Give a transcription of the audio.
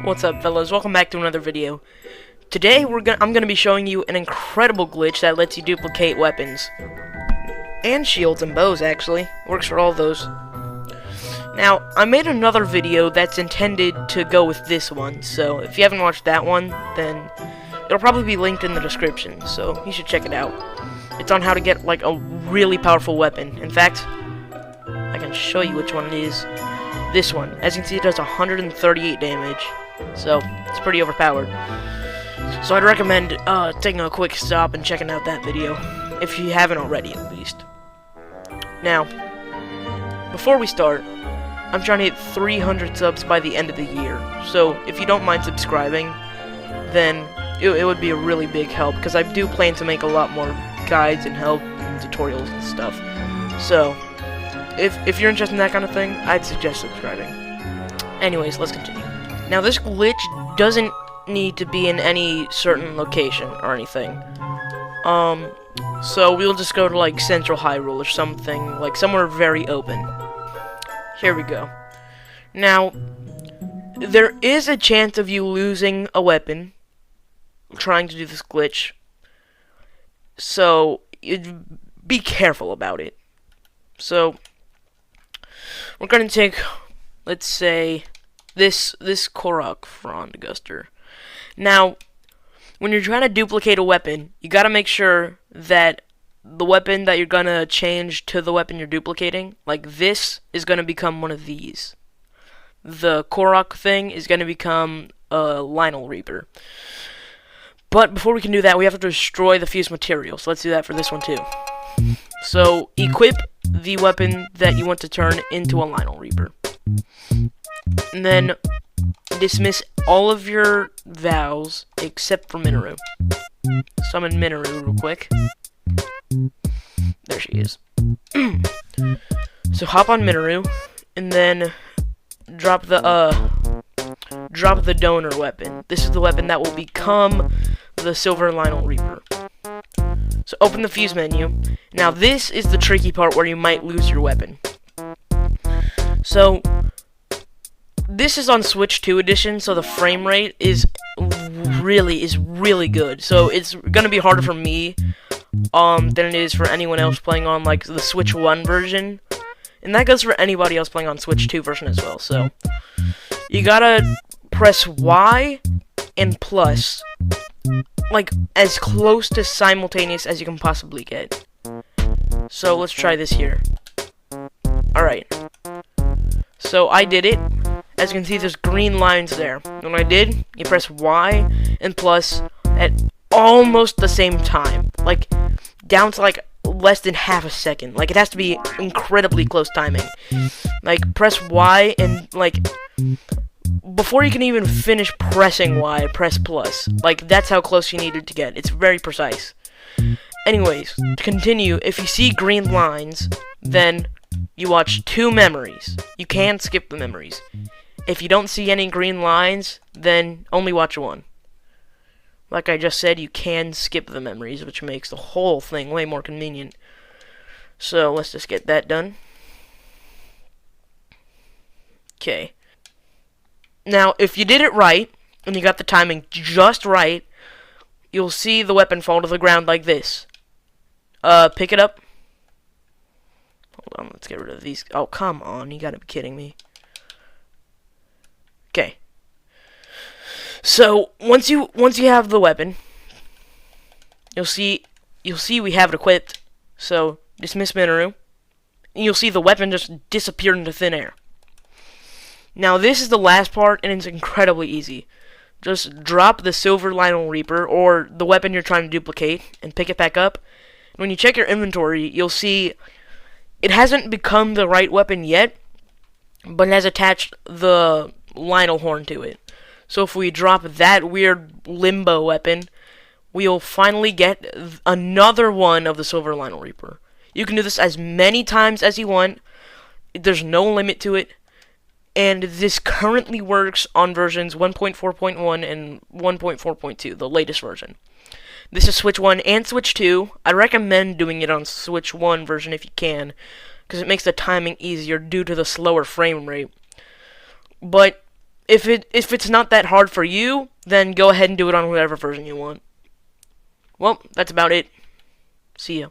What's up, fellas? Welcome back to another video. Today I'm gonna be showing you an incredible glitch that lets you duplicate weapons and shields and bows. Actually, works for all those. Now, I made another video that's intended to go with this one, so if you haven't watched that one, then it'll probably be linked in the description, so you should check it out. It's on how to get like a really powerful weapon. In fact, I can show you which one it is. This one. As you can see, it does 138 damage. So, it's pretty overpowered. So I'd recommend taking a quick stop and checking out that video, if you haven't already at least. Now, before we start, I'm trying to hit 300 subs by the end of the year. So, if you don't mind subscribing, then it would be a really big help, because I do plan to make a lot more guides and help and tutorials and stuff. So, if you're interested in that kind of thing, I'd suggest subscribing. Anyways, let's continue. Now, this glitch doesn't need to be in any certain location or anything. So we'll just go to, like, Central Hyrule or something, like, somewhere very open. Here we go. Now, there is a chance of you losing a weapon trying to do this glitch, so be careful about it. So, we're gonna take, let's say, this Korok Frond Guster. Now, when you're trying to duplicate a weapon, you gotta make sure that the weapon that you're gonna change to the weapon you're duplicating, like this, is gonna become one of these. The Korok thing is gonna become a Lionel Reaper. But before we can do that, we have to destroy the fused material. So let's do that for this one too. So equip the weapon that you want to turn into a Lionel Reaper. And then dismiss all of your vows except for Minoru. Summon Minoru real quick. There she is. So hop on Minoru and then drop the donor weapon. This is the weapon that will become the Silver Lionel Reaper. So open the fuse menu. Now this is the tricky part where you might lose your weapon. So this is on Switch 2 edition, so the frame rate is really good. So it's gonna be harder for me than it is for anyone else playing on like the Switch 1 version. And that goes for anybody else playing on Switch 2 version as well. So you gotta press Y and plus, like as close to simultaneous as you can possibly get. So let's try this here. Alright. So I did it. As you can see, there's green lines there. When I did, you press Y and plus at almost the same time. Like, down to like less than half a second. Like, it has to be incredibly close timing. Like, press Y and like before you can even finish pressing Y, press plus. Like, that's how close you needed to get. It's very precise. Anyways, to continue, if you see green lines, then you watch 2 memories. You can skip the memories. If you don't see any green lines, then only watch 1. Like I just said, you can skip the memories, which makes the whole thing way more convenient. So, let's just get that done. Okay. Now, if you did it right, and you got the timing just right, you'll see the weapon fall to the ground like this. Pick it up. Hold on, let's get rid of these. Oh, come on, you gotta be kidding me. Okay. So, once you have the weapon, you'll see we have it equipped. So, dismiss Minoru, and you'll see the weapon just disappear into thin air. Now, this is the last part, and it's incredibly easy. Just drop the Silver Lionel Reaper, or the weapon you're trying to duplicate, and pick it back up. When you check your inventory, you'll see it hasn't become the right weapon yet, but it has attached the Lionel horn to it. So if we drop that weird limbo weapon, we'll finally get another one of the Silver Lionel Reaper. You can do this as many times as you want. There's no limit to it. And this currently works on versions 1.4.1 and 1.4.2, the latest version. This is Switch 1 and Switch 2. I recommend doing it on Switch 1 version if you can, because it makes the timing easier due to the slower frame rate. But if it's not that hard for you, then go ahead and do it on whatever version you want. Well, that's about it. See ya.